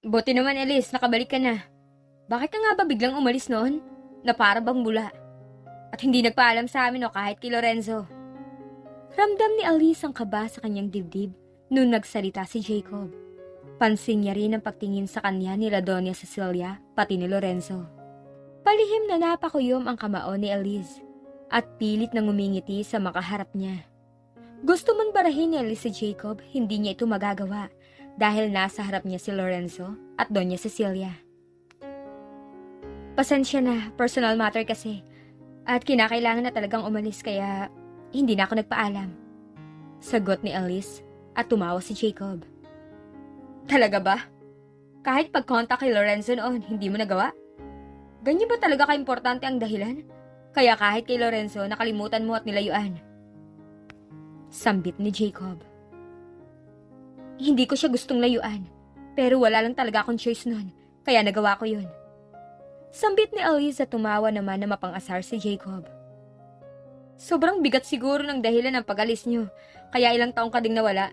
Buti naman, Elise, nakabalik ka na. Bakit ka nga ba biglang umalis noon? Na para bang bula. At hindi nagpaalam sa amin o kahit kay Lorenzo. Ramdam ni Elise ang kaba sa kanyang dibdib nung nagsalita si Jacob. Pansin niya rin ang pagtingin sa kanya ni Doña Cecilia pati ni Lorenzo. Palihim na napakuyom ang kamao ni Elise at pilit nang umingiti sa makaharap niya. Gusto man barahin ni Elise si Jacob, hindi niya ito magagawa dahil nasa harap niya si Lorenzo at Doña Cecilia. Pasensya na, personal matter kasi. At kinakailangan na talagang umalis kaya hindi na ako nagpaalam. Sagot ni Elise at tumawa si Jacob. Talaga ba? Kahit pag-contact kay Lorenzo noon, hindi mo nagawa? Ganyan ba talaga ka-importante ang dahilan? Kaya kahit kay Lorenzo, nakalimutan mo at nilayuan. Sambit ni Jacob. Hindi ko siya gustong layuan, pero wala lang talaga akong choice noon, kaya nagawa ko yun. Sambit ni Elise at tumawa naman na mapang-asar si Jacob. Sobrang bigat siguro ng dahilan ng pag-alis niyo, kaya ilang taong ka ding nawala.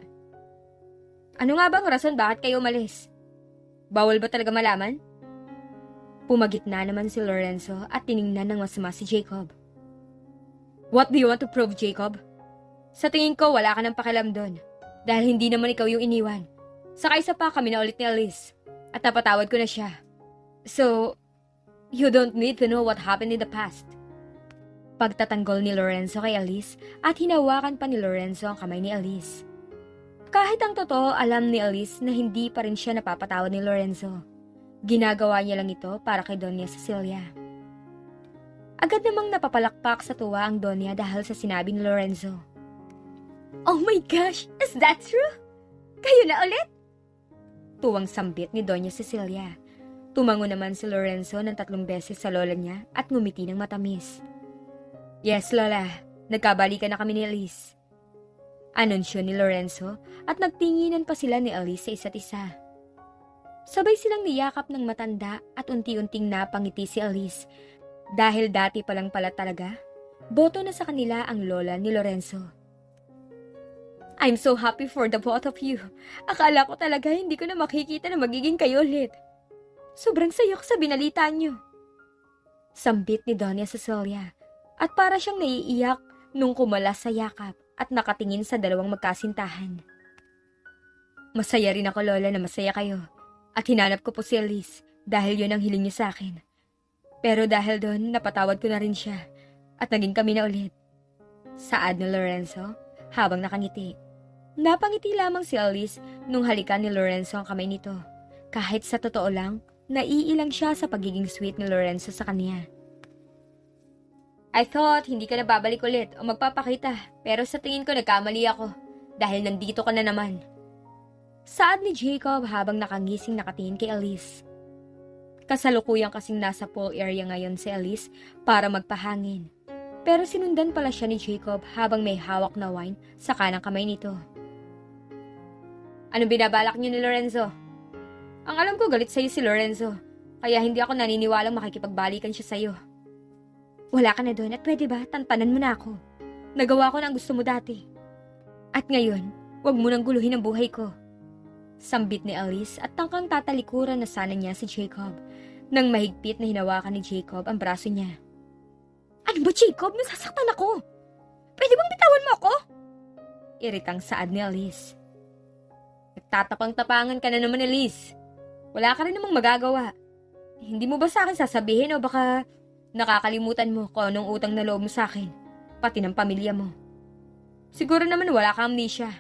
Ano nga bang rason bakit kayo umalis? Bawal ba talaga malaman? Pumagitna naman si Lorenzo at tiningnan ng masama si Jacob. What do you want to prove, Jacob? Sa tingin ko wala ka ng pakialam doon, dahil hindi naman ikaw yung iniwan. Saka isa pa kami na ulit ni Elise, at napatawad ko na siya. So, you don't need to know what happened in the past. Pagtatanggol ni Lorenzo kay Elise at hinawakan pa ni Lorenzo ang kamay ni Elise. Kahit ang totoo, alam ni Elise na hindi pa rin siya napapatawad ni Lorenzo. Ginagawa niya lang ito para kay Doña Cecilia. Agad namang napapalakpak sa tuwa ang Doña dahil sa sinabi ni Lorenzo. Oh my gosh! Is that true? Kayo na ulit? Tuwang sambit ni Doña Cecilia. Tumango naman si Lorenzo ng 3 beses sa lola niya at ngumiti ng matamis. Yes, Lola. Nagkabalikan na kami ni Elise. Anunsyo ni Lorenzo at nagtinginan pa sila ni Elise sa isa't isa. Sabay silang niyakap ng matanda at unti-unting napangiti si Elise dahil dati palang pala talaga, boto na sa kanila ang lola ni Lorenzo. I'm so happy for the both of you. Akala ko talaga hindi ko na makikita na magiging kayo ulit. Sobrang saya ko sa binalita niyo. Sambit ni Doña Cecilia at para siyang naiiyak nung kumalas sa yakap at nakatingin sa dalawang magkasintahan. Masaya rin ako, Lola, na masaya kayo. At hinanap ko po si Elise dahil yun ang hiling niyo sa akin. Pero dahil doon, napatawad ko na rin siya at naging kami na ulit. Saad ni Lorenzo habang nakangiti. Napangiti lamang si Elise nung halikan ni Lorenzo ang kamay nito. Kahit sa totoo lang, naiilang siya sa pagiging sweet ni Lorenzo sa kanya. I thought hindi ka na babalik ulit o magpapakita, pero sa tingin ko nagkamali ako dahil nandito ka na naman. Saad ni Jacob habang nakangising nakatingin kay Elise. Kasalukuyang kasing nasa pool area ngayon si Elise para magpahangin. Pero sinundan pala siya ni Jacob habang may hawak na wine sa kanang kamay nito. Anong binabalak niyo ni Lorenzo? Ang alam ko galit sa'yo si Lorenzo, kaya hindi ako naniniwalang makikipagbalikan siya sa'yo. Wala ka na doon at pwede ba tantanan mo na ako? Nagawa ko na ang gusto mo dati. At ngayon, wag mo nang guluhin ang buhay ko. Sambit ni Elise at tangkang tatalikuran na sana niya si Jacob nang mahigpit na hinawakan ni Jacob ang braso niya. Ano ba, Jacob? Nasasaktan ako. Pwede bang bitawan mo ako? Iritang saad ni Elise. Nagtatapang-tapangan ka na naman, Elise. Wala ka rin namang magagawa. Hindi mo ba sa akin sasabihin o baka nakakalimutan mo kung anong utang na loob mo sa akin, pati ng pamilya mo. Siguro naman wala ka amnesia.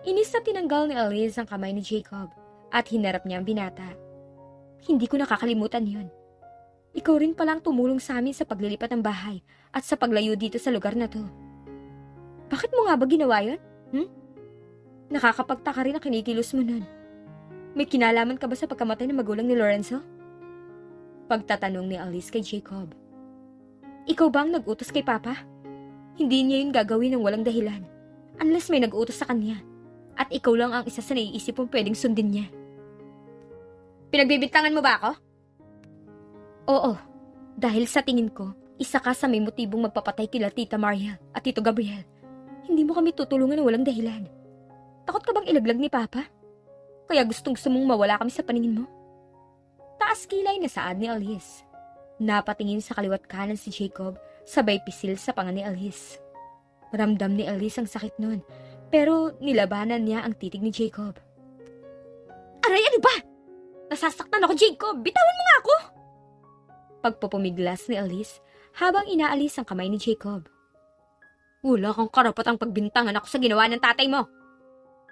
Inis na tinanggal ni Elise ang kamay ni Jacob at hinarap niya ang binata. Hindi ko nakakalimutan yun. Ikaw rin palang tumulong sa amin sa paglilipat ng bahay at sa paglayo dito sa lugar na to. Bakit mo nga ba ginawa yun? Nakakapagtaka rin ang kinikilos mo nun. May kinalaman ka ba sa pagkamatay ng magulang ni Lorenzo? Pagtatanong ni Elise kay Jacob. Ikaw ba ang nag-utos kay Papa? Hindi niya yun gagawin ng walang dahilan. Unless may nag-utos sa kanya. At ikaw lang ang isa sa naiisip mong pwedeng sundin niya. Pinagbibintangan mo ba ako? Oo. Dahil sa tingin ko, isa ka sa may motibong magpapatay kila Tita Mariel at Tito Gabriel. Hindi mo kami tutulungan ng walang dahilan. Takot ka bang ilaglag ni Papa? Kaya gustong-gusto mong mawala kami sa paningin mo? Taas kilay na saad ni Alice. Napatingin sa kaliwat kanan si Jacob, sabay pisil sa panga ni Alice. Ramdam ni Alice ang sakit nun, pero nilabanan niya ang titig ni Jacob. Aray, ano ba? Nasasaktan ako, Jacob! Bitawan mo nga ako! Pagpupumiglas ni Alice habang inaalis ang kamay ni Jacob. Wala kang karapatang pagbintangan ako sa ginawa ng tatay mo.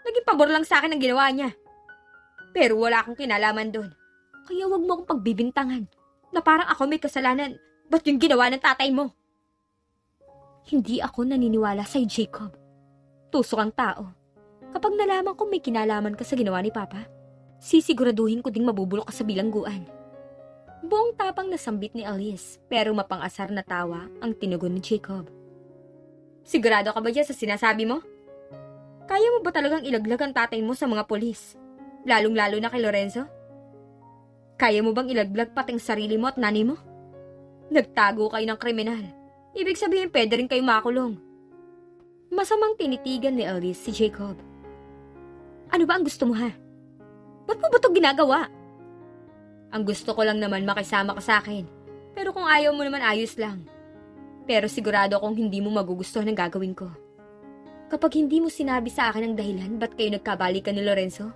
Naging pabor lang sa akin ang ginawa niya. Pero wala akong kinalaman doon. Kaya wag mo akong pagbibintangan na parang ako may kasalanan. Ba't yung ginawa ng tatay mo? Hindi ako naniniwala sa'yo, Jacob. Tusok ang tao. Kapag nalaman kong may kinalaman ka sa ginawa ni Papa, sisiguraduhin ko ding mabubulok ka sa bilangguan. Buong tapang nasambit ni Alice, pero mapang-asar na tawa ang tinugon ni Jacob. Sigurado ka ba dyan sa sinasabi mo? Kaya mo ba talagang ilaglag ang tatay mo sa mga polis? Lalong-lalo na kay Lorenzo? Kaya mo bang ilaglag pati ang sarili mo at nanay mo? Nagtago kayo ng kriminal. Ibig sabihin pwede rin kayo makulong. Masamang tinitigan ni Alice si Jacob. Ano ba ang gusto mo, ha? Ba't mo ba ito ginagawa? Ang gusto ko lang naman makisama ka sa akin. Pero kung ayaw mo naman, ayos lang. Pero sigurado akong hindi mo magugustuhan ang gagawin ko. Kapag hindi mo sinabi sa akin ang dahilan ba't kayo nagkabalikan ni Lorenzo,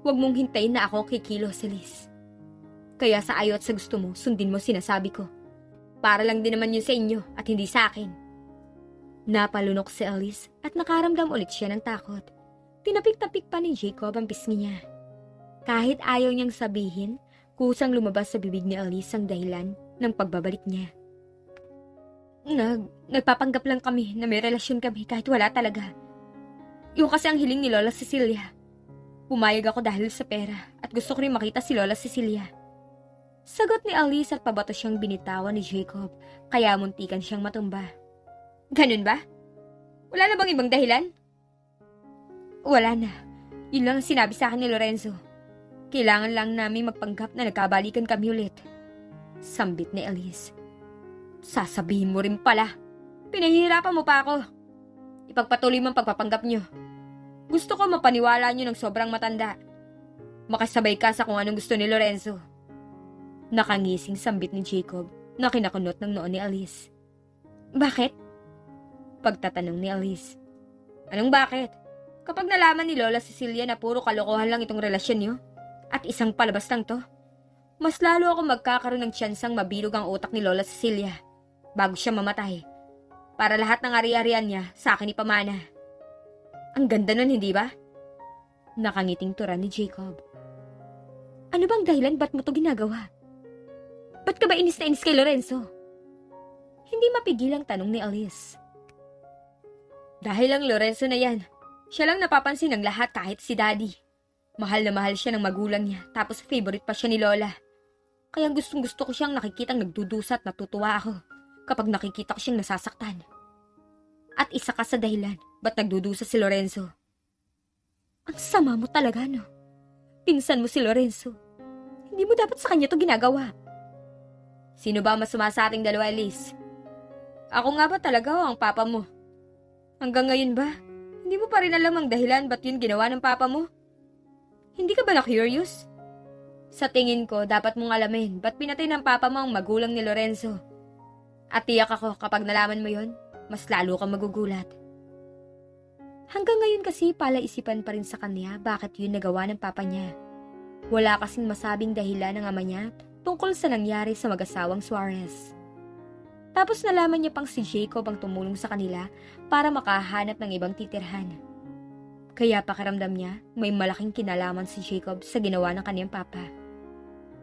huwag mong hintayin na ako kikilos, Alice. Kaya sa ayaw at sa gusto mo, sundin mo sinasabi ko. Para lang din naman yun sa inyo at hindi sa akin. Napalunok si Alice at nakaramdam ulit siya ng takot. Tinapik-tapik pa ni Jacob ang pisngi niya. Kahit ayaw niyang sabihin, kusang lumabas sa bibig ni Alice ang dahilan ng pagbabalik niya. Nagpapanggap lang kami na may relasyon kami kahit wala talaga. Yung kasi ang hiling ni Lola Cecilia. Pumayag ako dahil sa pera at gusto ko rin makita si Lola Cecilia. Sagot ni Alice at pabato siyang binitawan ni Jacob, kaya muntikan siyang matumba. Ganun ba? Wala na bang ibang dahilan? Wala na. Yun lang ang sinabi sa akin ni Lorenzo. Kailangan lang namin magpanggap na nagkabalikan kami ulit. Sambit ni Alice. Sasabihin mo rin pala. Pinahihirapan mo pa ako. Ipagpatuloy mo ang pagpapanggap nyo. Gusto ko mapaniwala nyo ng sobrang matanda. Makasabay ka sa kung anong gusto ni Lorenzo. Nakangising sambit ni Jacob na kinakunot ng noon ni Alice. Bakit? Pagtatanong ni Alice. Anong bakit? Kapag nalaman ni Lola Cecilia na puro kalokohan lang itong relasyon nyo, at isang palabas lang to, mas lalo ako magkakaroon ng tsansang mabilog ang utak ni Lola Cecilia bago siya mamatay. Para lahat ng ari-arian niya sa akin ipamana. Ang ganda nun, hindi ba? Nakangiting tura ni Jacob. Ano bang dahilan ba't mo to ginagawa? Ba't ka ba inis na inis kay Lorenzo? Hindi mapigil ang tanong ni Alice. Dahil lang Lorenzo na yan, siya lang napapansin ng lahat kahit si Daddy. Mahal na mahal siya ng magulang niya, tapos favorite pa siya ni Lola. Kaya gustong gusto ko siyang nakikitang nagdudusa at natutuwa ako kapag nakikita ko siyang nasasaktan. At isa ka sa dahilan, ba't nagdudusa si Lorenzo? Ang sama mo talaga, no? Pinsan mo si Lorenzo. Hindi mo dapat sa kanya to ginagawa. Sino ba masama sa ating dalawa, Elise? Ako nga ba talaga o ang papa mo? Hanggang ngayon ba? Hindi mo pa rin alam ang dahilan ba't yun ginawa ng papa mo? Hindi ka ba na-curious? Sa tingin ko, dapat mong alamin ba't pinatay ng papa mo ang magulang ni Lorenzo. At tiyak ako kapag nalaman mo yon, mas lalo kang magugulat. Hanggang ngayon kasi palaisipan pa rin sa kanya bakit yun nagawa ng papa niya. Wala kasing masabing dahilan ng ama niya tungkol sa nangyari sa mag-asawang Suarez. Tapos nalaman niya pang si Jacob ang tumulong sa kanila para makahanap ng ibang titirhan. Kaya pakiramdam niya may malaking kinalaman si Jacob sa ginawa ng kaniyang papa.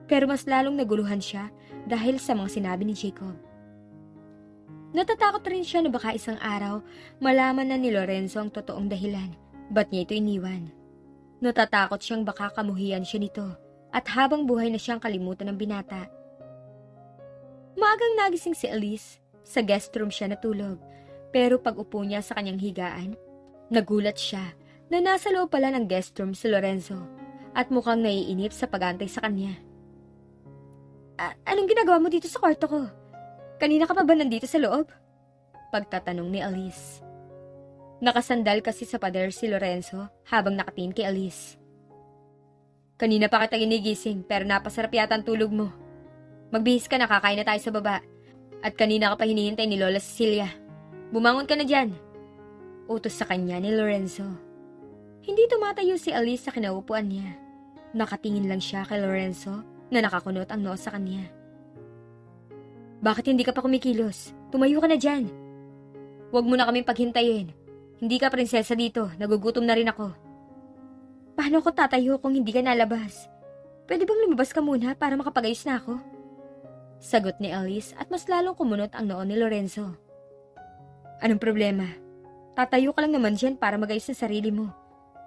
Pero mas lalong naguluhan siya dahil sa mga sinabi ni Jacob. Natatakot rin siya na baka isang araw malaman na ni Lorenzo ang totoong dahilan ba't niya ito iniwan. Natatakot siyang baka kamuhian siya nito at habang buhay na siyang kalimutan ng binata. Maagang nagising si Elise, sa guest room siya natulog, pero pag upo niya sa kanyang higaan, nagulat siya na nasa loob pala ng guest room si Lorenzo at mukhang naiinip sa pag-antay sa kanya. Anong ginagawa mo dito sa kwarto ko? Kanina ka pa ba nandito sa loob? Pagtatanong ni Elise. Nakasandal kasi sa pader si Lorenzo habang nakatingin kay Elise. Kanina pa kita ginigising pero napasarap yata ang tulog mo. Magbihis ka na, kakain na tayo sa baba. At kanina ka pa hinihintay ni Lola Cecilia. Bumangon ka na dyan. Utos sa kanya ni Lorenzo. Hindi tumatayo si Alice sa kinaupuan niya. Nakatingin lang siya kay Lorenzo na nakakunot ang noo sa kanya. Bakit hindi ka pa kumikilos? Tumayo ka na dyan. Huwag mo na kaming paghintayin. Hindi ka prinsesa dito, nagugutom na rin ako. Paano ako tatayo kung hindi ka nalabas? Pwede bang lumabas ka muna para makapagayos na ako? Sagot ni Alice at mas lalong kumunot ang noo ni Lorenzo. Anong problema? Tatayo ka lang naman dyan para magayos na sarili mo.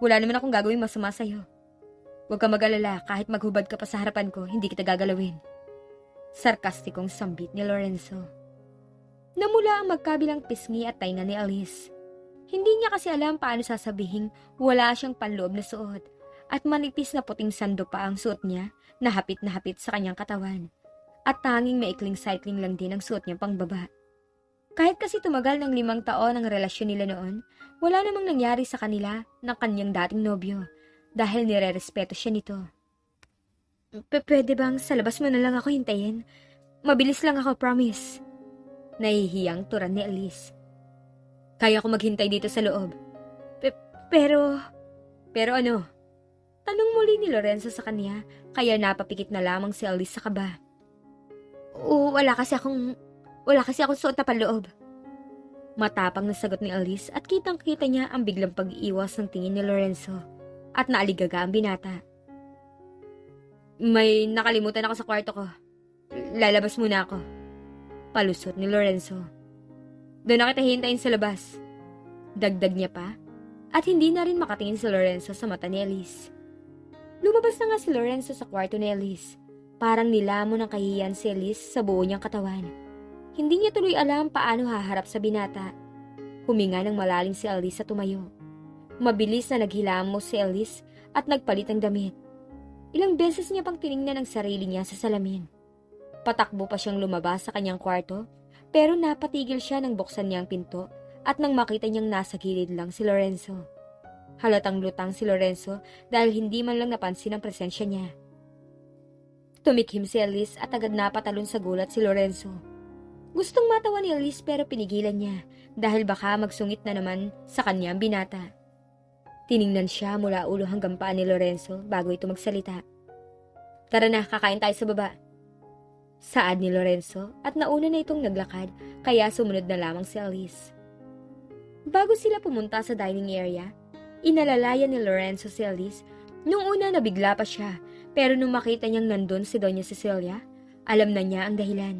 Wala naman akong gagawin masama sa'yo. Huwag ka mag-alala, kahit maghubad ka pa sa harapan ko, hindi kita gagalawin. Sarkastikong sambit ni Lorenzo. Namula ang magkabilang pisngi at tainga ni Alice. Hindi niya kasi alam paano sasabihin wala siyang panloob na suot at manipis na puting sando pa ang suot niya na hapit sa kanyang katawan. At tanging maikling cycling lang din ang suot niyang pangbaba. Kahit kasi tumagal ng 5 taon ang relasyon nila noon, wala namang nangyari sa kanila ng kanyang dating nobyo dahil nire-respeto siya nito. Pwede bang sa labas mo na lang ako hintayin? Mabilis lang ako, promise. Nahihiyang turan ni Alice. Kaya ko maghintay dito sa loob. Pero ano? Tanong muli ni Lorenzo sa kanya, kaya napapikit na lamang si Alice sa kaba. Wala kasi akong suot na panloob. Matapang na sagot ni Alice at kitang-kita niya ang biglang pag-iwas ng tingin ni Lorenzo at naaligaga ang binata. May nakalimutan ako sa kwarto ko. Lalabas muna ako. Palusot ni Lorenzo. Doon na kita hintayin sa labas. Dagdag niya pa at hindi na rin makatingin si Lorenzo sa mata ni Alice. Lumabas na nga si Lorenzo sa kwarto ni Alice. Parang nilamon ng kahihiyan si Alice sa buo niyang katawan. Hindi niya tuloy alam paano haharap sa binata. Huminga ng malalim si Alice at tumayo. Mabilis na naghilamos si Alice at nagpalit ng damit. Ilang beses niya pang tiningnan ang sarili niya sa salamin. Patakbo pa siyang lumabas sa kanyang kwarto, pero napatigil siya nang buksan niya ang pinto at nang makita niyang nasa gilid lang si Lorenzo. Halatang lutang si Lorenzo dahil hindi man lang napansin ang presensya niya. Tumikhim si Alice at agad napatalon sa gulat si Lorenzo. Gustong matawa ni Alice pero pinigilan niya dahil baka magsungit na naman sa kanya ang binata. Tiningnan siya mula ulo hanggang paa ni Lorenzo bago ito magsalita. Tara na, kakain tayo sa baba. Saad ni Lorenzo at nauna na itong naglakad kaya sumunod na lamang si Alice. Bago sila pumunta sa dining area, inalalayan ni Lorenzo si Alice. Nung una nabigla pa siya pero nung makita niyang nandun si Doña Cecilia, alam na niya ang dahilan.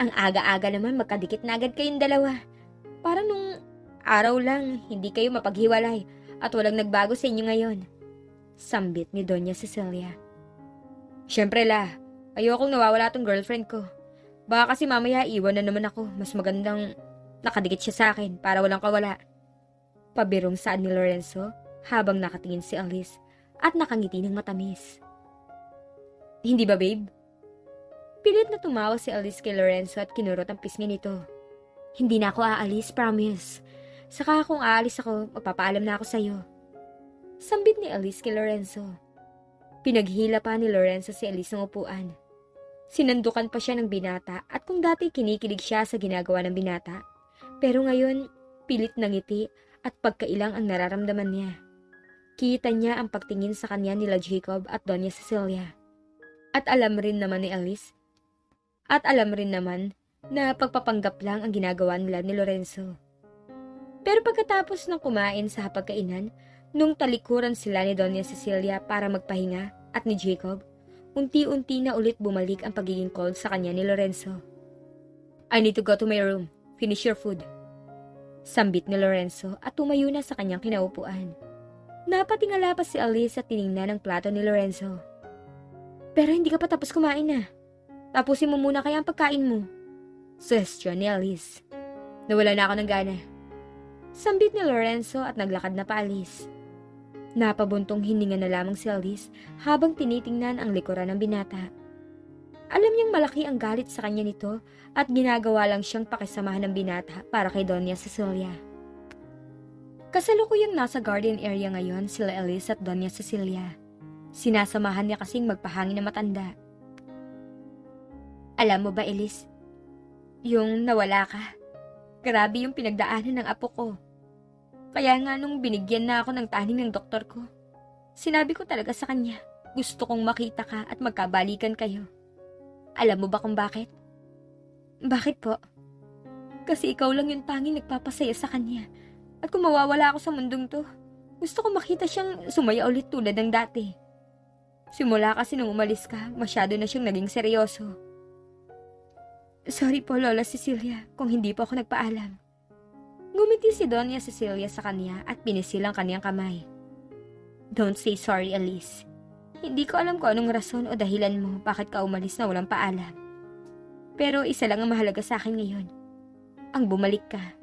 Ang aga-aga naman magkadikit na agad kayong dalawa. Parang nung araw lang hindi kayo mapaghiwalay at walang nagbago sa inyo ngayon. Sambit ni Doña Cecilia. Siyempre ayokong nawawala tong girlfriend ko. Baka kasi mamaya iwan na naman ako. Mas magandang nakadikit siya sa akin para walang kawala. Pabirong saad ni Lorenzo habang nakatingin si Alice at nakangiti ng matamis. Hindi ba, babe? Pilit na tumawa si Alice kay Lorenzo at kinurot ang pisngi nito. Hindi na ako aalis, promise. Saka kung aalis ako, magpapaalam na ako sa'yo. Sambit ni Alice kay Lorenzo. Pinaghila pa ni Lorenzo si Alice ng upuan. Sinandukan pa siya ng binata at kung dati kinikilig siya sa ginagawa ng binata, pero ngayon pilit na ngiti at pagkailang ang nararamdaman niya. Kita niya ang pagtingin sa kanya nila Jacob at Doña Cecilia. At alam rin naman ni Alice na pagpapanggap lang ang ginagawa nila ni Lorenzo. Pero pagkatapos ng kumain sa hapagkainan, nung talikuran sila ni Doña Cecilia para magpahinga at ni Jacob, unti-unti na ulit bumalik ang pagiging cold sa kanya ni Lorenzo. I need to go to my room. Finish your food. Sambit ni Lorenzo at tumayo na sa kanyang kinaupuan. Napatingala pa si Alice at tiningnan ang plato ni Lorenzo. Pero hindi ka pa tapos kumain na. Tapusin mo muna kaya ang pagkain mo. Suggestion ni Alice. Nawala na ako ng gana. Sambit ni Lorenzo at naglakad na paalis. Napabuntong hininga na lamang si Alice habang tinitingnan ang likuran ng binata. Alam niyang malaki ang galit sa kanya nito at ginagawa lang siyang pakisamahan ng binata para kay Doña Cecilia. Kasalukuyang nasa garden area ngayon sila Alice at Doña Cecilia. Sinasamahan niya kasing magpahangin na matanda. Alam mo ba, Elise? Yung nawala ka, grabe yung pinagdaanan ng apo ko. Kaya nga nung binigyan na ako ng taning ng doktor ko, sinabi ko talaga sa kanya, gusto kong makita ka at magkabalikan kayo. Alam mo ba kung bakit? Bakit po? Kasi ikaw lang yung tanging nagpapasaya sa kanya. At kung mawawala ako sa mundong to, gusto ko makita siyang sumaya ulit tulad ng dati. Simula kasi nung umalis ka, masyado na siyang naging seryoso. Sorry po, Lola Cecilia, kung hindi po ako nagpaalam. Ngumiti si Doña Cecilia sa kanya at pinisil ang kanyang kamay. Don't say sorry, Elise. Hindi ko alam kung anong rason o dahilan mo bakit ka umalis na walang paalam. Pero isa lang ang mahalaga sa akin ngayon. Ang bumalik ka.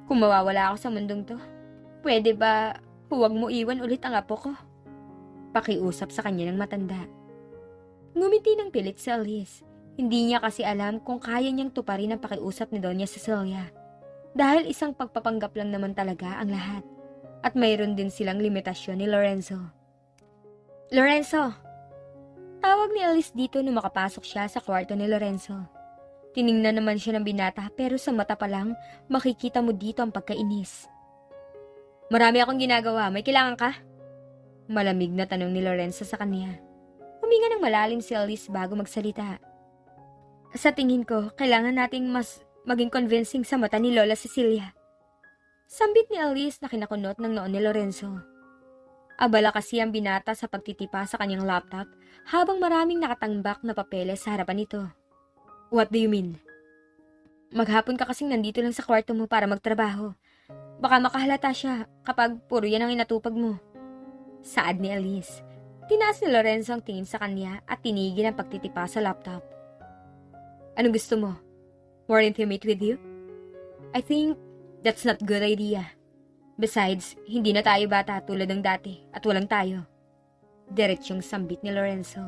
Kung mawawala ako sa mundong to, pwede ba huwag mo iwan ulit ang apo ko? Pakiusap sa kanya ng matanda. Ngumiti ng pilit si Elise. Hindi niya kasi alam kung kaya niyang tuparin ang pakiusap ni Doña Cecilia. Dahil isang pagpapanggap lang naman talaga ang lahat. At mayroon din silang limitasyon ni Lorenzo. Lorenzo! Tawag ni Elise dito nung makapasok siya sa kwarto ni Lorenzo. Tiningnan naman siya ng binata pero sa mata pa lang, makikita mo dito ang pagkainis. Marami akong ginagawa, may kailangan ka? Malamig na tanong ni Lorenzo sa kanya. Huminga ng malalim si Elise bago magsalita. Sa tingin ko, kailangan nating mas maging convincing sa mata ni Lola Cecilia. Sambit ni Elise na kinakunot ng noon ni Lorenzo. Abala kasi ang binata sa pagtitipa sa kanyang laptop habang maraming nakatambak na papeles sa harapan nito. What do you mean? Maghapon ka kasing nandito lang sa kwarto mo para magtrabaho. Baka makahalata siya kapag puro yan ang inatupag mo. Saad ni Elise. Tinaas ni Lorenzo ang tingin sa kanya at tinigil ang pagtitipa sa laptop. Anong gusto mo? More intimate with you? I think that's not good idea. Besides, hindi na tayo bata tulad ng dati at walang tayo. Diretsyong sambit ni Lorenzo.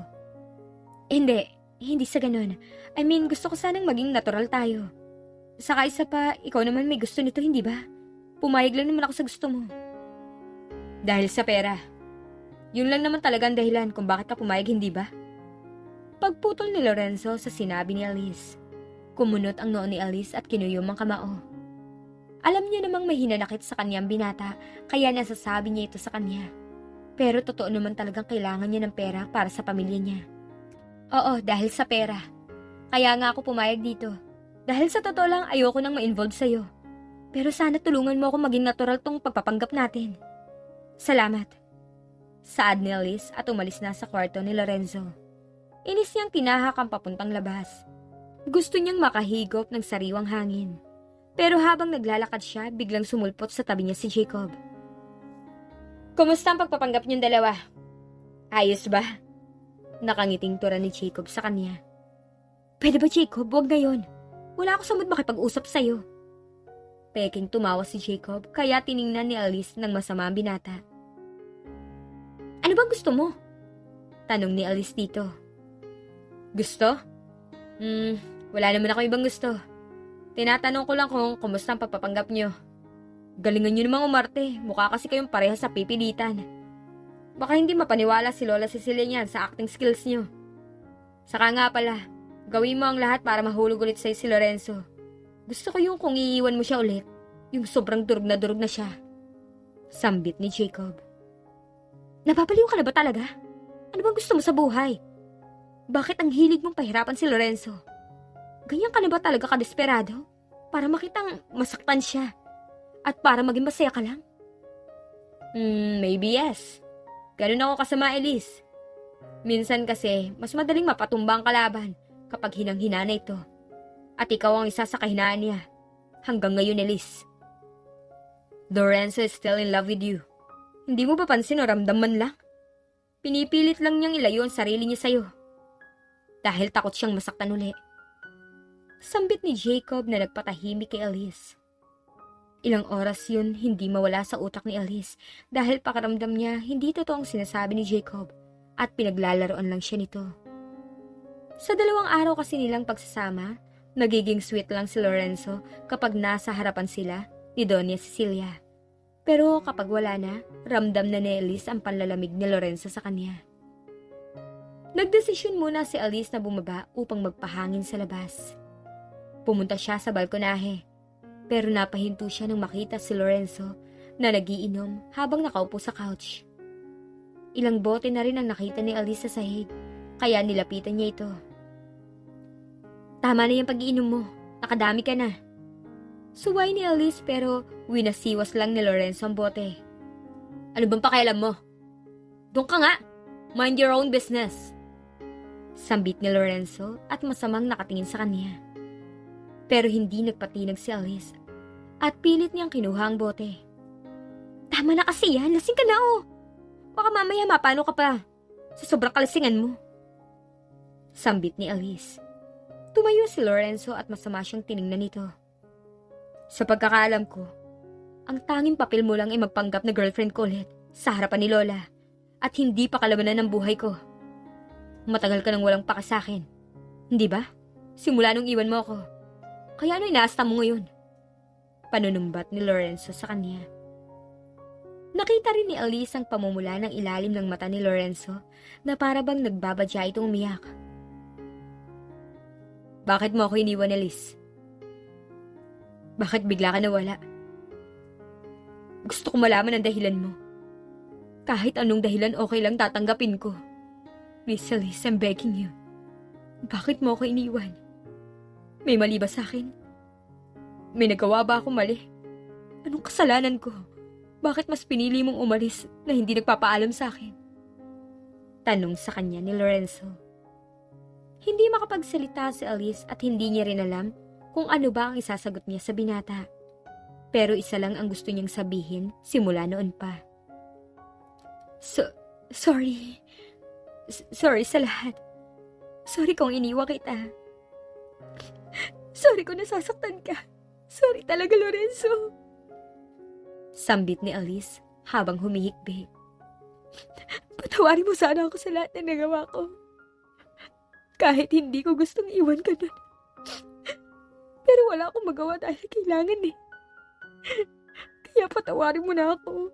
Hindi sa ganun. I mean, gusto ko sanang maging natural tayo. Saka isa pa, ikaw naman may gusto nito, hindi ba? Pumayag lang naman ako sa gusto mo. Dahil sa pera. Yun lang naman talaga ang dahilan kung bakit ka pumayag, hindi ba? Pagputol ni Lorenzo sa sinabi ni Elise. Kumunot ang noo ni Elise at kinuyom ang kamao. Alam niya namang may hinanakit sa kanyang binata, kaya nasasabi niya ito sa kanya. Pero totoo naman talagang kailangan niya ng pera para sa pamilya niya. Oo, dahil sa pera. Kaya nga ako pumayag dito. Dahil sa totoo lang, ayoko nang ma-involve sa'yo. Pero sana tulungan mo ako maging natural tong pagpapanggap natin. Salamat. Saad ni Elise at umalis na sa kwarto ni Lorenzo. Inis niyang tinahak ang papuntang labas. Gusto niyang makahigop ng sariwang hangin. Pero habang naglalakad siya, biglang sumulpot sa tabi niya si Jacob. Kumusta ang pagpapanggap niyong dalawa? Ayos ba? Nakangiting tura ni Jacob sa kanya. Pwede ba, Jacob? Huwag ngayon. Wala ako sa mood makipag-usap sa'yo. Peking tumawa si Jacob, kaya tiningnan ni Elise ng masama ang binata. Ano bang gusto mo? Tanong ni Elise dito. Gusto? Wala naman ako ibang gusto. Tinatanong ko lang kung kumusta ang pagpapanggap niyo. Galingan niyo namang umarte, mukha kasi kayong parehas sa pipilitan. Baka hindi mapaniwala si Lola Cecilia niyan sa acting skills niyo. Saka nga pala, gawin mo ang lahat para mahulog ulit sa'yo si Lorenzo. Gusto ko yung kung iiwan mo siya ulit, yung sobrang durog na siya. Sambit ni Jacob. Napapaliw ka na ba talaga? Ano bang gusto mo sa buhay? Bakit ang hilig mong pahirapan si Lorenzo? Ganyan ka na ba talaga kadesperado? Para makitang masaktan siya. At para maging masaya ka lang? Maybe yes. Ganun ako kasama, Elise. Minsan kasi, mas madaling mapatumba ang kalaban kapag hinang-hina na ito. At ikaw ang isa sa kahinaan niya. Hanggang ngayon, Elise. Lorenzo is still in love with you. Hindi mo ba pansin o ramdam man lang? Pinipilit lang niyang ilayo ang sarili niya sa'yo. Dahil takot siyang masaktan uli. Sambit ni Jacob na nagpatahimik kay Elise. Ilang oras yun hindi mawala sa utak ni Elise dahil pakiramdam niya hindi totoong sinasabi ni Jacob at pinaglalaroan lang siya nito. Sa 2 araw kasi nilang pagsasama, nagiging sweet lang si Lorenzo kapag nasa harapan sila ni Doña Cecilia. Pero kapag wala na, ramdam na ni Elise ang panlalamig ni Lorenzo sa kanya. Nagdesisyon muna si Elise na bumaba upang magpahangin sa labas. Pumunta siya sa balkonahe, pero napahinto siya nang makita si Lorenzo na nagiinom habang nakaupo sa couch. Ilang bote na rin ang nakita ni Elise sa sahig, kaya nilapitan niya ito. Tama na yung pag-iinom mo, nakadami ka na. Suway ni Elise pero winasiwas lang ni Lorenzo ang bote. Ano bang pakialam mo? Doon ka nga, mind your own business. Sambit ni Lorenzo at masamang nakatingin sa kanya. Pero hindi nagpatinag si Elise at pilit niyang kinuha ang bote. Tama na kasi yan, lasing ka na oh. Baka mamaya mapano ka pa sa sobrang kalasingan mo. Sambit ni Elise. Tumayo si Lorenzo at masama siyang tiningnan nito. Sa pagkakaalam ko, ang tanging papel mo lang ay magpanggap na girlfriend ko ulit sa harapan ni Lola at hindi pa kalamanan ng buhay ko. Matagal ka nang walang paka sa akin. Hindi ba? Simula nung iwan mo ako. Kaya ano inaasta mo ngayon? Panunumbat ni Lorenzo sa kanya. Nakita rin ni Elise ang pamumula ng ilalim ng mata ni Lorenzo na para bang nagbabadya itong umiyak. Bakit mo ako iniwan, Elise? Bakit bigla ka nawala? Gusto ko malaman ang dahilan mo. Kahit anong dahilan okay lang tatanggapin ko. Please, Elise, I'm begging you. Bakit mo ako iniwan? May mali ba sa akin? May nagawa ba akong mali? Anong kasalanan ko? Bakit mas pinili mong umalis na hindi nagpapaalam sa akin? Tanong sa kanya ni Lorenzo. Hindi makapagsalita si Elise at hindi niya rin alam kung ano ba ang isasagot niya sa binata. Pero isa lang ang gusto niyang sabihin simula noon pa. Sorry. Sorry sa lahat. Sorry kung iniwan kita. Sorry kung nasasaktan ka. Sorry talaga, Lorenzo. Sambit ni Elise habang humihikbi. Patawarin mo sana ako sa lahat na nagawa ko. Kahit hindi ko gustong iwan ka nun. Pero wala akong magawa dahil kailangan eh. Kaya patawarin mo na ako.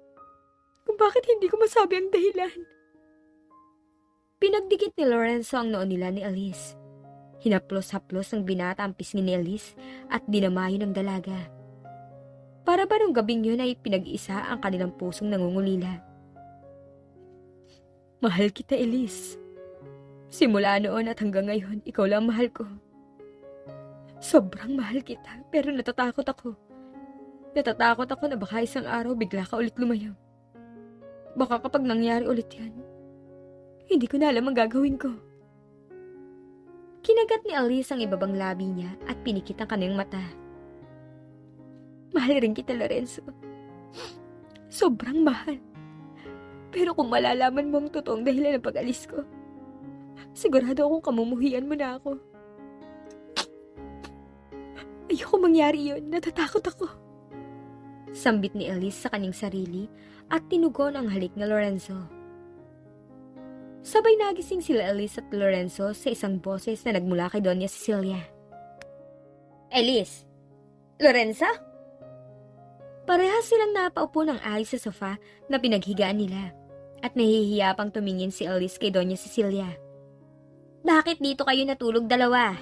Kung bakit hindi ko masabi ang dahilan. Pinagdikit ni Lorenzo ang noon nila ni Elise. Hinaplos-haplos ng binata ang pisngi ni Elise at dinamayo ng dalaga. Para ba nung gabing yun ay pinag-isa ang kanilang pusong nangungulila. Mahal kita, Elise. Simula noon at hanggang ngayon, ikaw lang mahal ko. Sobrang mahal kita, pero natatakot ako. Natatakot ako na baka isang araw bigla ka ulit lumayo. Baka kapag nangyari ulit yan, hindi ko na alam ang gagawin ko. Kinagat ni Elise ang ibabang labi niya at pinikit ang kanyang mata. Mahal rin kita, Lorenzo. Sobrang mahal. Pero kung malalaman mo ang totoong dahilan ng pag-alis ko, sigurado akong kamumuhian mo na ako. Ayoko mangyari yun. Natatakot ako. Sambit ni Elise sa kanyang sarili at tinugon ang halik ni Lorenzo. Sabay nagising sila Elise at Lorenzo sa isang boses na nagmula kay Doña Cecilia. Elise? Lorenzo? Parehas silang napaupo ng ayos sa sofa na pinaghigaan nila at nahihiya pang tumingin si Elise kay Doña Cecilia. Bakit dito kayo natulog dalawa?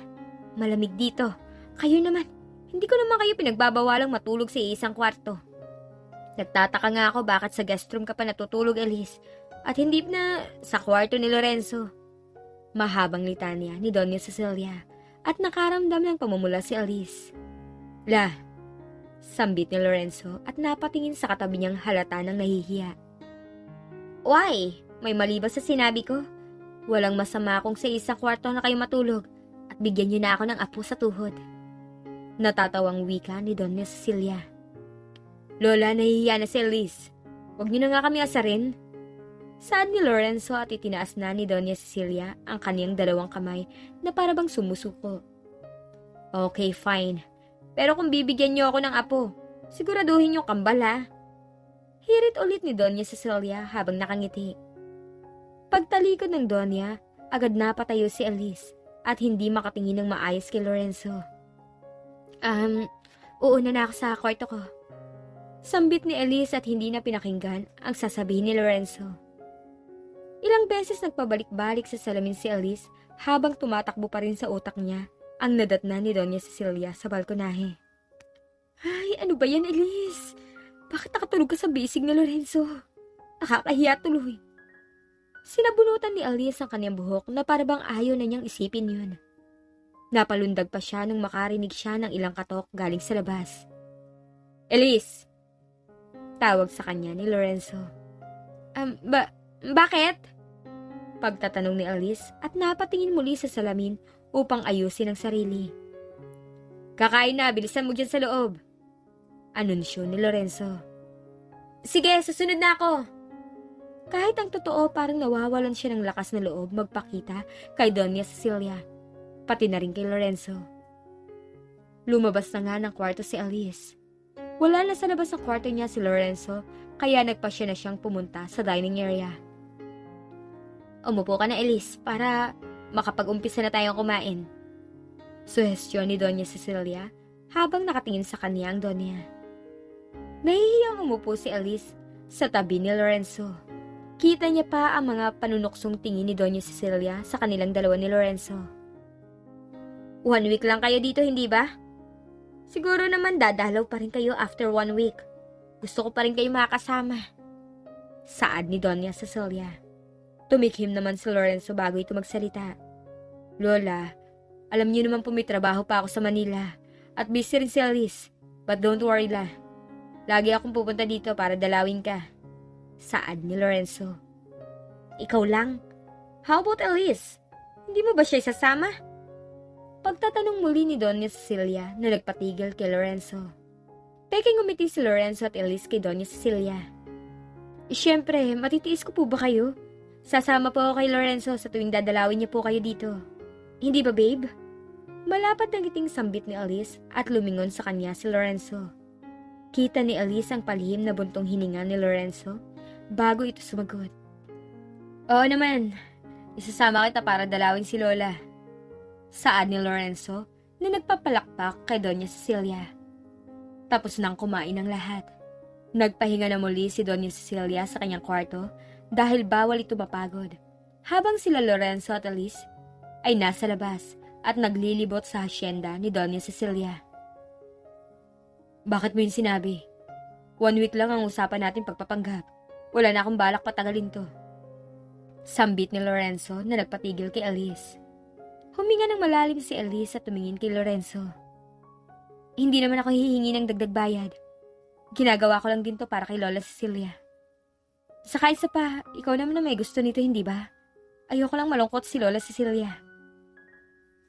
Malamig dito. Kayo naman, hindi ko naman kayo pinagbabawalang matulog sa isang kwarto. Nagtataka nga ako bakit sa guest room ka pa natutulog, Elise, at hindi na sa kwarto ni Lorenzo. Mahabang litanya ni Doña Cecilia at nakaramdam ng pamumula si Elise. Sambit ni Lorenzo at napatingin sa katabi niyang halata ng nahihiya. Why? May mali ba sa sinabi ko? Walang masama kung sa isang kwarto na kayo matulog at bigyan niyo na ako ng apo sa tuhod. Natatawang wika ni Doña Cecilia. Lola, nahihiya na si Elise. Huwag niyo na nga kami asarin. Saad ni Lorenzo at itinaas na ni Doña Cecilia ang kaniyang dalawang kamay na parabang sumusuko. Okay, fine. Pero kung bibigyan niyo ako ng apo, siguraduhin niyo kambal ha. Hirit ulit ni Doña Cecilia habang nakangiti. Pagtalikod ng Doña, agad napatayo si Elise at hindi makatingin ng maayos kay Lorenzo. Uuna na ako sa kwarto ko. Sambit ni Elise at hindi na pinakinggan ang sasabihin ni Lorenzo. Ilang beses nagpabalik-balik sa salamin si Elise habang tumatakbo pa rin sa utak niya ang nadatna ni Doña Cecilia sa balkonahe. Ay, ano ba yan, Elise? Bakit nakatulog ka sa bisig ni Lorenzo? Nakakahiya tuloy. Sinabunutan ni Elise ang kanyang buhok na parabang ayaw na niyang isipin yun. Napalundag pa siya nung makarinig siya ng ilang katok galing sa labas. Elise! Tawag sa kanya ni Lorenzo. Bakit? Pagtatanong ni Elise at napatingin muli sa salamin upang ayusin ang sarili. Kakain na, bilisan mo dyan sa loob. Anunsyo ni Lorenzo. Sige, susunod na ako. Kahit ang totoo parang nawawalan siya ng lakas na loob magpakita kay Doña Cecilia, pati na rin kay Lorenzo. Lumabas na nga ng kwarto si Elise. Wala na sa labas ng kwarto niya si Lorenzo, kaya nagpasya na siyang pumunta sa dining area. Umupo ka na, Elise, para makapag-umpisa na tayong kumain. Suhestyon ni Doña Cecilia habang nakatingin sa kanya ang Doña. Nahihiyang umupo si Elise sa tabi ni Lorenzo. Kita niya pa ang mga panunuksong tingin ni Doña Cecilia sa kanilang dalawa ni Lorenzo. 1 week lang kayo dito, hindi ba? Siguro naman dadalaw pa rin kayo after 1 week. Gusto ko pa rin kayo makakasama. Saad ni Doña Cecilia. Tumikhim naman si Lorenzo bago ito magsalita. Lola, alam niyo naman po may trabaho pa ako sa Manila at busy rin si Elise. But don't worry la. Lagi akong pupunta dito para dalawin ka. Saad ni Lorenzo. Ikaw lang? How about Elise? Hindi mo ba siya isasama? Pagtatanong muli ni Doña Cecilia na nagpatigil kay Lorenzo. Peking umiti si Lorenzo at Elise kay Doña Cecilia. Siyempre, matitiis ko po ba kayo? Sasama po ako kay Lorenzo sa tuwing dadalawin niya po kayo dito. Hindi ba, babe? Malapad na ngiting sambit ni Elise at lumingon sa kanya si Lorenzo. Kita ni Elise ang palihim na buntong hininga ni Lorenzo bago ito sumagot. Oo naman, isasama kita para dalawin si Lola. Saad ni Lorenzo na nagpapalakpak kay Doña Cecilia. Tapos nang kumain ang lahat. Nagpahinga na muli si Doña Cecilia sa kanyang kwarto dahil bawal ito mapagod, habang sila Lorenzo at Elise ay nasa labas at naglilibot sa hasyenda ni Doña Cecilia. Bakit mo yun sinabi? 1 week lang ang usapan natin pagpapanggap. Wala na akong balak patagalin to. Sambit ni Lorenzo na nagpatigil kay Elise. Huminga ng malalim si Elise at tumingin kay Lorenzo. Hindi naman ako hihingi ng dagdag bayad. Ginagawa ko lang din to para kay Lola Cecilia. Saka isa pa, ikaw naman na may gusto nito, hindi ba? Ayoko lang malungkot si Lola Cecilia.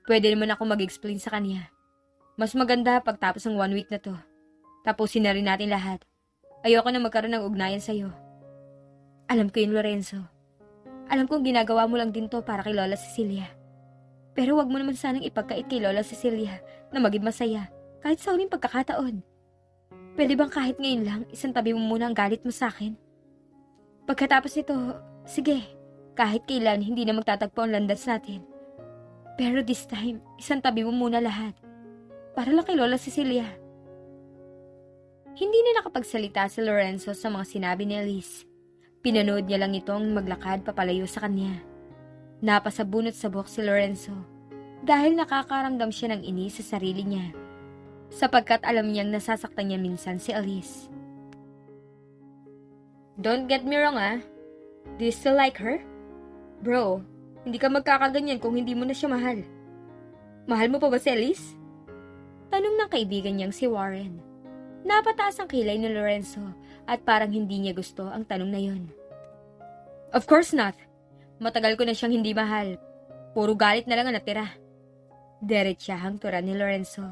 Pwede naman ako mag-explain sa kanya. Mas maganda pagtapos ng 1 week na to. Tapusin na rin natin lahat. Ayoko na magkaroon ng ugnayan sa'yo. Alam ko yun, Lorenzo. Alam kong ginagawa mo lang din to para kay Lola Cecilia. Pero wag mo naman sanang ipagkait kay Lola Cecilia na maging masaya kahit sa huling pagkakataon. Pwede bang kahit ngayon lang, isang tabi mo muna ang galit mo sa akin? Pagkatapos nito, sige, kahit kailan hindi na magtatagpo ang landas natin. Pero this time, isang tabi mo muna lahat. Para lang kay Lola Cecilia. Hindi na nakapagsalita si Lorenzo sa mga sinabi ni Elise. Pinanood niya lang itong maglakad papalayo sa kanya. Napasabunot sa buhok si Lorenzo dahil nakakaramdam siya ng inis sa sarili niya. Sapagkat alam niyang nasasaktan niya minsan si Elise. Don't get me wrong Do you still like her? Bro, hindi ka magkakaganyan kung hindi mo na siya mahal. Mahal mo pa ba si Elise? Tanong ng kaibigan niyang si Warren. Napataas ang kilay ni Lorenzo at parang hindi niya gusto ang tanong na yun. Of course not. Matagal ko na siyang hindi mahal. Puro galit na lang ang natira. Diretsahang tura ni Lorenzo.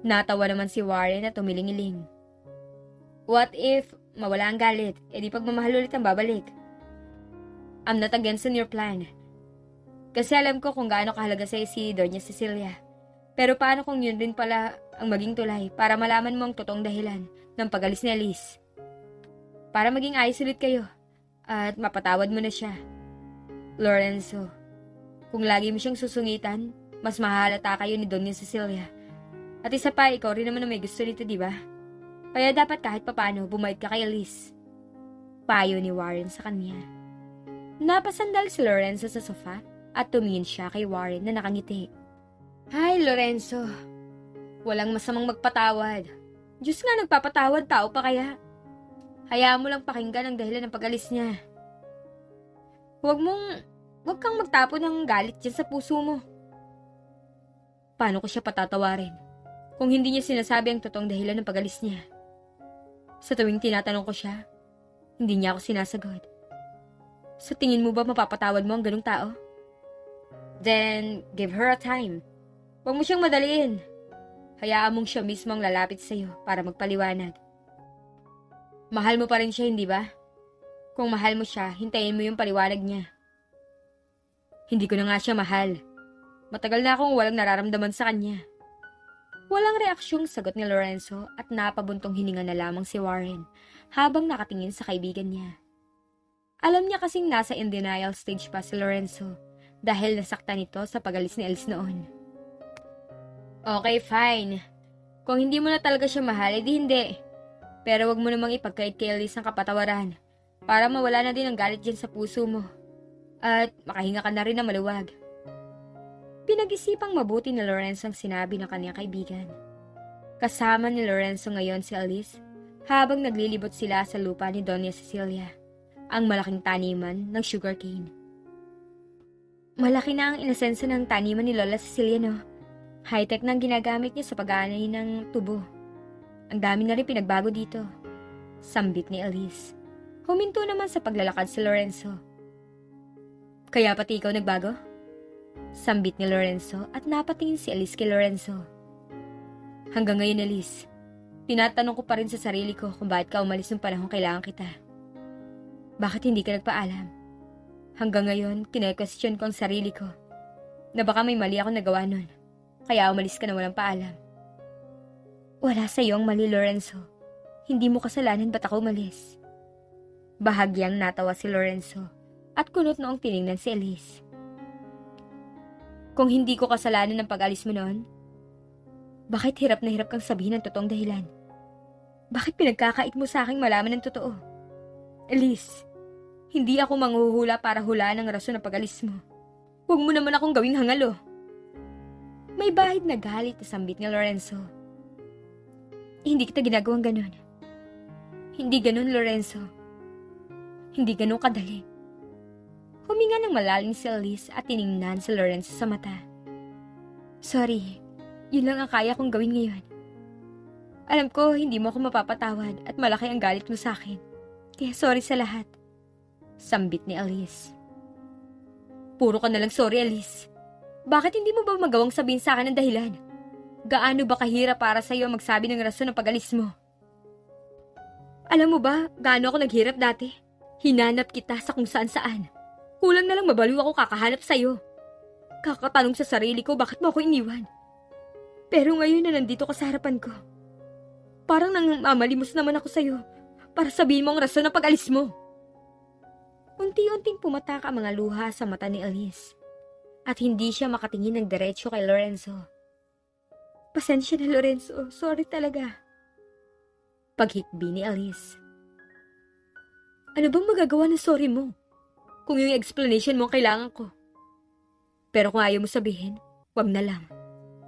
Natawa naman si Warren at tumiling-iling. What if mawala ang galit, edi pagmamahal ulit ang babalik? I'm not against on your plan. Kasi alam ko kung gaano kahalaga sa'yo si Doña Cecilia. Pero paano kung yun rin pala ang maging tulay para malaman mo ang totoong dahilan ng pag-alis ni Elise? Para maging ayos ulit kayo at mapatawad mo na siya. Lorenzo, kung lagi mo siyang susungitan, mas mahalata kayo ni Doña Cecilia. At isa pa, ikaw rin naman na may gusto nito, di ba? Kaya dapat kahit papano bumait ka kay Elise. Payo ni Warren sa kanya. Napasandal si Lorenzo sa sofa at tumingin siya kay Warren na nakangiti. Hi, Lorenzo. Walang masamang magpatawad. Diyos nga nagpapatawad, tao pa kaya. Hayaan mo lang pakinggan ang dahilan ng pag-alis niya. Huwag kang magtapon ng galit dyan sa puso mo. Paano ko siya patatawarin kung hindi niya sinasabi ang totoong dahilan ng pag-alis niya? Sa tuwing tinatanong ko siya, hindi niya ako sinasagot. Sa tingin mo ba mapapatawad mo ang ganung tao? Then, give her a time. Huwag mo siyang madaliin. Hayaan mong siya mismo ang lalapit sa iyo para magpaliwanag. Mahal mo pa rin siya, hindi ba? Kung mahal mo siya, hintayin mo yung paliwanag niya. Hindi ko na nga siya mahal. Matagal na akong walang nararamdaman sa kanya. Walang reaksyong sagot ni Lorenzo at napabuntong hininga na lamang si Warren habang nakatingin sa kaibigan niya. Alam niya kasing nasa in denial stage pa si Lorenzo dahil nasaktan ito sa pag-alis ni Elise noon. Okay, fine. Kung hindi mo na talaga siya mahal, edi hindi. Pero wag mo namang ipagkait kay Elise ang kapatawaran para mawala na din ang galit dyan sa puso mo. At makahinga ka na rin na maluwag. Pinag-isipang mabuti ni Lorenzo ang sinabi ng kanyang kaibigan. Kasama ni Lorenzo ngayon si Elise habang naglilibot sila sa lupa ni Doña Cecilia, ang malaking taniman ng sugarcane. Malaki na ang inasenso ng taniman ni Lola Cecilia, no? High-tech na ang ginagamit niya sa pag-aanay ng tubo. Ang dami na rin pinagbago dito. Sambit ni Elise. Huminto naman sa paglalakad si Lorenzo. Kaya pati ikaw nagbago? Sambit ni Lorenzo at napatingin si Elise kay Lorenzo. Hanggang ngayon, Elise, tinatanong ko pa rin sa sarili ko kung bakit ka umalis nung panahon kailangan kita. Bakit hindi ka nagpaalam? Hanggang ngayon, kine-question ko ang sarili ko na baka may mali ako nagawa nun, kaya umalis ka na walang paalam. Wala sa iyo ang mali, Lorenzo. Hindi mo kasalanan ba't ako umalis? Bahagyang natawa si Lorenzo at kunot noong tiningnan si Elise. Kung hindi ko kasalanan ng pag-alis mo noon, bakit hirap na hirap kang sabihin ang totoong dahilan? Bakit pinagkakait mo sa aking malaman ng totoo? Elise, hindi ako manghuhula para hulaan ang rason ng pag-alis mo. Huwag mo naman akong gawing hangalo. May bahid na galit na sambit ni Lorenzo. Hindi kita ginagawang ganun. Hindi ganun, Lorenzo. Hindi ganun kadali. Huminga ng malalim si Elise at tiningnan si Lorenzo sa mata. Sorry, yun lang ang kaya kong gawin ngayon. Alam ko, hindi mo ako mapapatawad at malaki ang galit mo sa akin. Kaya sorry sa lahat. Sambit ni Elise. Puro ka nalang sorry, Elise. Bakit hindi mo ba magawang sabihin sa akin ang dahilan? Gaano ba kahirap para sa iyo magsabi ng rason ng pag-alis mo? Alam mo ba, gaano ako naghirap dati? Hinanap kita sa kung saan-saan. Kulang na lang mabaliw ako kakahanap sa'yo. Kakatanong sa sarili ko bakit mo ako iniwan. Pero ngayon na nandito ka sa harapan ko, parang nang mamalimos naman ako sa'yo para sabihin mo ang rason ng pag-alis mo. Unti-unting pumatak ang mga luha sa mata ni Elise at hindi siya makatingin ng diretso kay Lorenzo. Pasensya na, Lorenzo. Sorry talaga. Paghikbi ni Elise. Ano bang magagawa ng sorry mo? Kung yung explanation mo ang kailangan ko. Pero kung ayaw mo sabihin, wag na lang.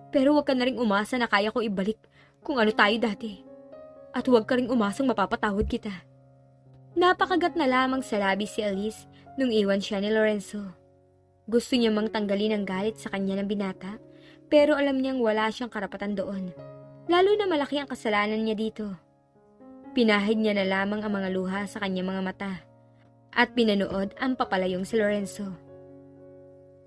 Pero wag ka na rin umasa na kaya ko ibalik kung ano tayo dati. At wag ka rin umasang mapapatawad kita. Napakagat na lamang sa labi si Elise nung iwan siya ni Lorenzo. Gusto niya mang tanggalin ang galit sa kanya ng binata, pero alam niyang wala siyang karapatan doon. Lalo na malaki ang kasalanan niya dito. Pinahid niya na lamang ang mga luha sa kanyang mga mata at pinanood ang papalayong si Lorenzo.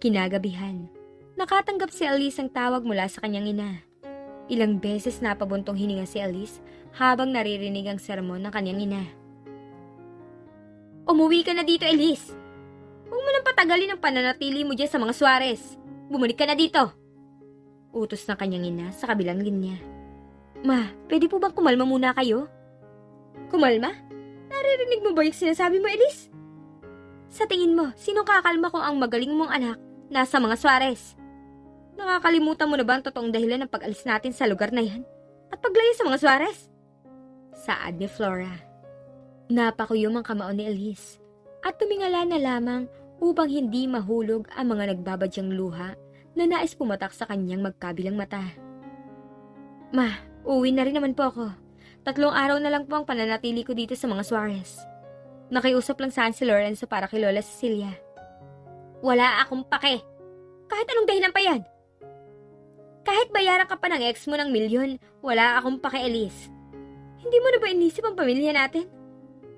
Kinagabihan, nakatanggap si Elise ang tawag mula sa kanyang ina. Ilang beses napabuntong hininga si Elise habang naririnig ang sermon ng kanyang ina. Umuwi ka na dito, Elise. Huwag mo nang patagalin ang pananatili mo dyan sa mga Suarez. Bumalik ka na dito. Utos ng kanyang ina sa kabilang linya. Ma, pwede po bang kumalma muna kayo? Kumalma? Naririnig mo ba yung sinasabi mo, Elise? Sa tingin mo, sino kakalma kung ang magaling mong anak nasa mga Suarez? Nakakalimutan mo na ba ang totoong dahilan ng pag-alis natin sa lugar na yan? At paglayo sa mga Suarez? Saad ni Flora. Napakuyom ang kamao ni Elise at tumingala na lamang upang hindi mahulog ang mga nagbabadyang luha na nais pumatak sa kanyang magkabilang mata. Ma, uwi na rin naman po ako. 3 araw na lang po ang pananatili ko dito sa mga Suarez. Nakiusap lang saan si Lorenzo para kay Lola Cecilia. Wala akong pake. Kahit anong dahilan pa yan. Kahit bayaran ka pa ng ex mo ng milyon, wala akong pake, Elise. Hindi mo na ba inisip ang pamilya natin?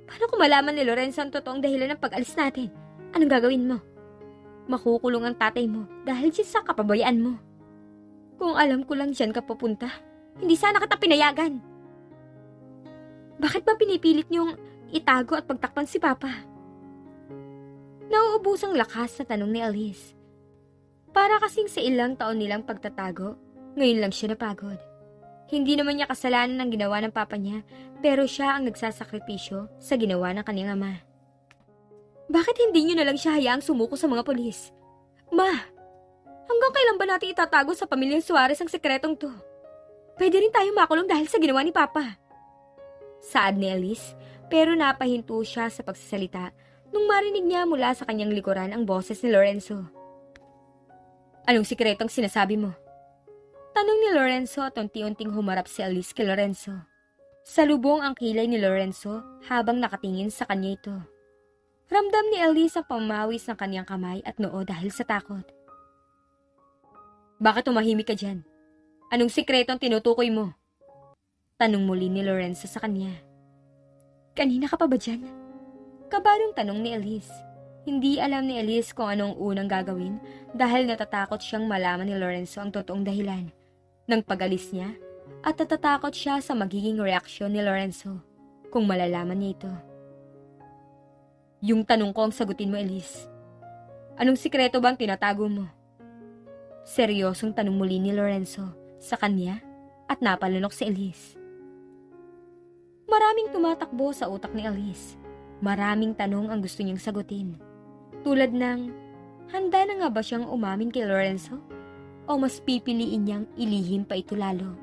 Paano kung malaman ni Lorenzo ang totoong dahilan ng pag-alis natin? Anong gagawin mo? Makukulong ang tatay mo dahil siya sa kapabayaan mo. Kung alam ko lang dyan ka papunta, hindi sana kita pinayagan. Bakit ba pinipilit niyong itago at pagtakpan si Papa? Nauubusang lakas na tanong ni Elise. Para kasing sa ilang taon nilang pagtatago, ngayon lang siya napagod. Hindi naman niya kasalanan ang ginawa ng papa niya, pero siya ang nagsasakripisyo sa ginawa ng kanyang ama. Bakit hindi niyo na lang siya hayaang sumuko sa mga polis? Ma, hanggang kailan ba natin itatago sa pamilyang Suarez ang sekretong to? Pwede rin tayo makulong dahil sa ginawa ni Papa. Saad ni Elise, pero napahinto siya sa pagsasalita nung marinig niya mula sa kanyang likuran ang boses ni Lorenzo. Anong sikretong sinasabi mo? Tanong ni Lorenzo at unti-unting humarap si Elise kay Lorenzo. Salubong ang kilay ni Lorenzo habang nakatingin sa kanya ito. Ramdam ni Elise ang pamawis ng kanyang kamay at noo dahil sa takot. Bakit tumahimik ka dyan? Anong sikretong tinutukoy mo? Tanong muli ni Lorenzo sa kanya. Kanina ka pa ba dyan? Kabadong tanong ni Elise. Hindi alam ni Elise kung anong unang gagawin dahil natatakot siyang malaman ni Lorenzo ang totoong dahilan ng pag-alis niya at natatakot siya sa magiging reaksyon ni Lorenzo kung malalaman niya ito. Yung tanong ko ang sagutin mo, Elise. Anong sikreto bang tinatago mo? Seryosong tanong muli ni Lorenzo sa kanya at napalunok si Elise. Maraming tumatakbo sa utak ni Elise. Maraming tanong ang gusto niyang sagutin. Tulad ng, handa na nga ba siyang umamin kay Lorenzo? O mas pipiliin niyang ilihim pa ito lalo?